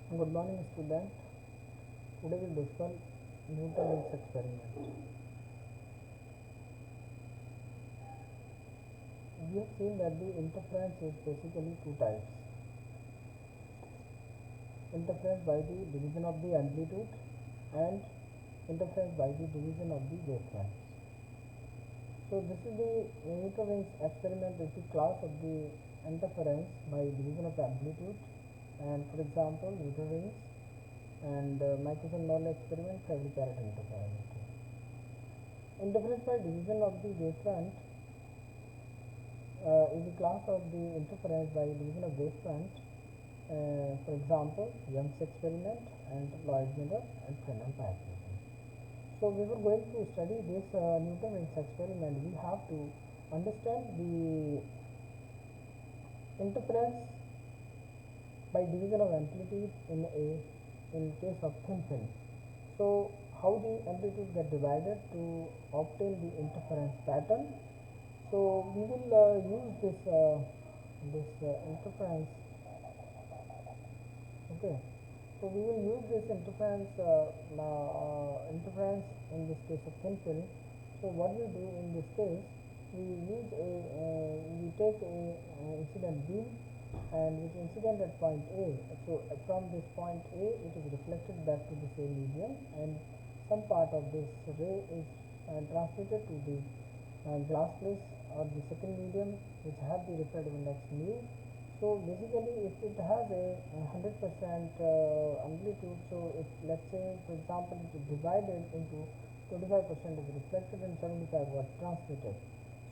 Good morning, student. Today we discuss Newton's experiment. We have seen that the interference is basically two types: interference by the division of the amplitude and interference by the division of the wavefront. So this is the Newton's experiment is the class of the interference by division of amplitude, and for example Newton rings and Michelson-Morley experiment for every carrot interferometry. Interference by division of the wavefront is the class of the interference by division of wavefront. For example, Young's experiment and Lloyd Miller and Fresnel biaxation. So we were going to study this Newton rings experiment. We have to understand the interference by division of amplitude in case of thin film. So how the amplitude get divided to obtain the interference pattern. So we will use this interference. Okay. So we will use this interference interference in this case of thin film. So what we do in this case, we use we take a incident beam and which incident at point A. So from this point A, it is reflected back to the same medium, and some part of this ray is transmitted to the glass plate or the second medium, which have the refractive index mu. So basically, if it has a 100% amplitude, so if let's say for example it is divided into 25% is reflected and 75 was transmitted.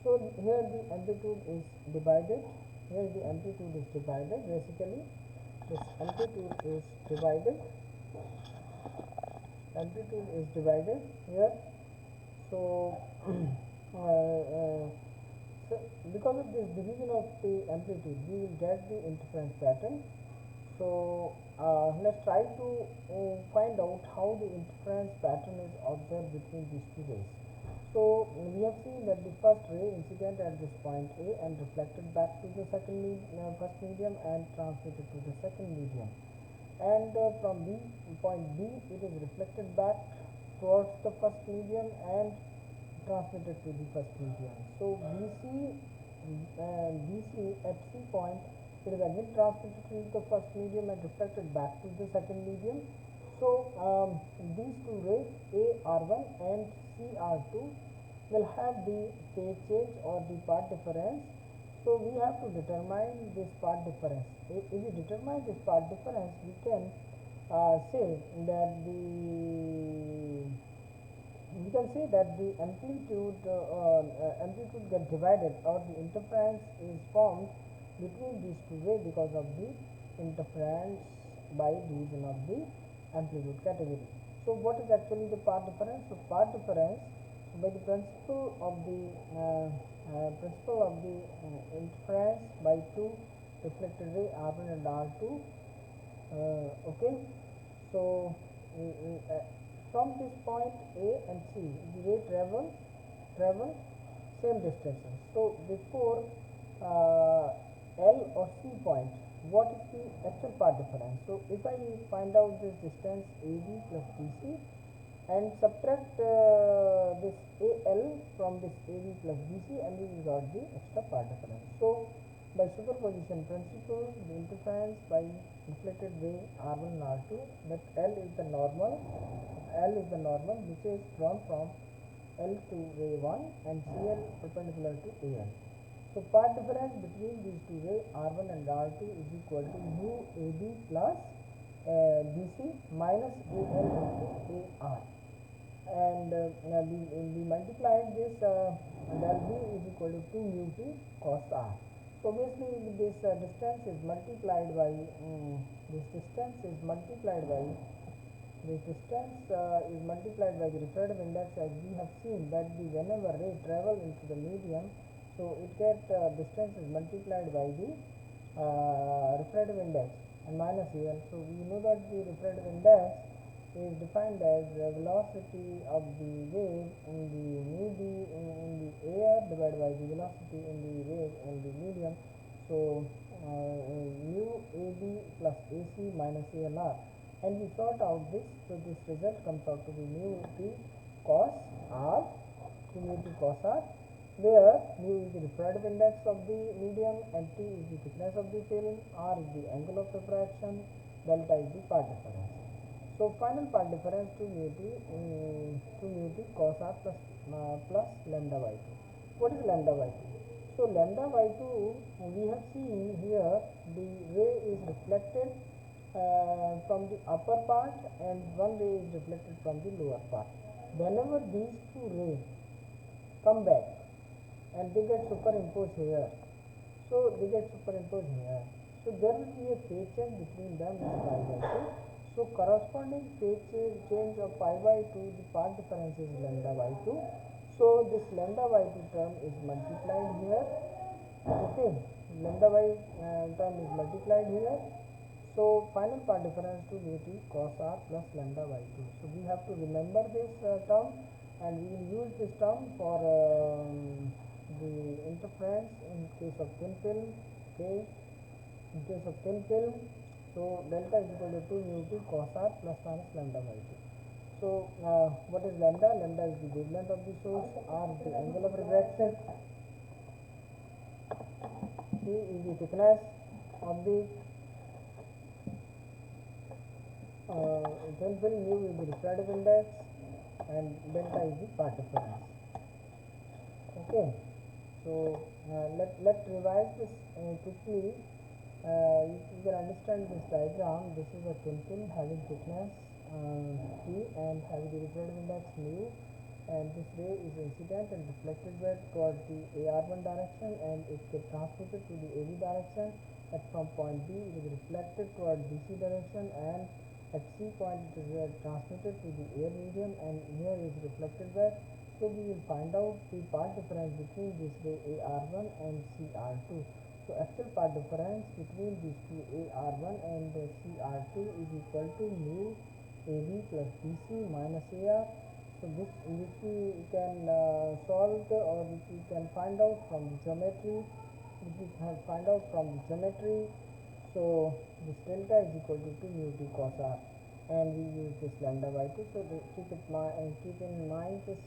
So here the amplitude is divided. Here the amplitude is divided. Basically, this amplitude is divided. Amplitude is divided here. So so because of this division of the amplitude, we will get the interference pattern. So let's try to find out how the interference pattern is observed between these two rays. So we have seen that the first ray incident at this point A and reflected back to the first medium and transmitted to the second medium, and from point B it is reflected back towards the first medium and transmitted to the first medium. So BC at C point, it is again transmitted to the first medium and reflected back to the second medium. So these two rays AR1 and CR2 will have the phase change or the part difference. So we have to determine this part difference. If we determine this part difference, we can say that the amplitude get divided, or the interference is formed between these two rays because of the interference by division of the amplitude category. So what is actually the part difference? So part difference, by the principle of the interference by two reflected ray R1 and R2. Okay. So from this point A and C, the ray travel same distances. So before L or C point, what is the actual part difference? So if I find out this distance AB plus BC and subtract this AL from this AB plus BC, and we will got the extra part difference. So by superposition principle, the interference by reflected ray R1 and R2, that L is the normal which is drawn from L to ray 1 and CL perpendicular to AL. So part difference between these two rays R1 and R2 is equal to mu AB plus BC minus AL into AR, and we multiplied this del B is equal to 2 mu T cos R. So obviously this distance is multiplied by the refractive index, as we have seen that whenever ray travel into the medium, so it get distance is multiplied by the refractive index and minus AL. So we know that the refractive index is defined as the velocity of the wave in the air divided by the velocity in the wave in the medium. So mu AB plus plus AC minus ALR, and we sort out this, so this result comes out to be mu T cos R, to mu T cos R, where mu is the refractive index of the medium and T is the thickness of the film, R is the angle of refraction, delta is the part difference. So final part difference to mu T cos R plus lambda by 2. What is lambda by 2? So lambda by 2, we have seen here the ray is reflected from the upper part and one ray is reflected from the lower part. Whenever these two rays come back and they get superimposed here, so there will be a phase change between them is pi by 2. So corresponding phase change of pi by 2, the part difference is lambda by 2. So this lambda by 2 term is multiplied here. Okay, lambda by term is multiplied here. So final part difference to mu T cos R plus lambda by 2. So we have to remember this term, and we will use this term for the interference in case of thin film. Okay, in case of thin film, so delta is equal to 2 mu T cos R plus minus lambda by 2. So what is lambda? Lambda is the wavelength of the source, R is the angle of refraction, T is the thickness of the thin film, mu is the refractive index, and delta is the part difference. Okay, so let's revise this quickly. You can understand this diagram. This is a thin film having thickness T and having the refractive index mu, and this ray is incident and reflected back towards the AR1 direction, and it gets transmitted to the AV direction. At from point B it is reflected toward DC direction, and at C point it is transmitted to the air medium, and here is reflected back. So we will find out the part difference between this ray AR1 and CR2. So actual part difference between these two AR1 and CR2 is equal to mu AB plus BC minus AR. So this which we can solve or which we can find out from the geometry. So this delta is equal to 2 mu T cos R, and we use this lambda by 2. So keep in mind this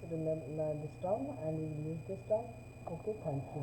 term, and we will use this term. Okay, thank you.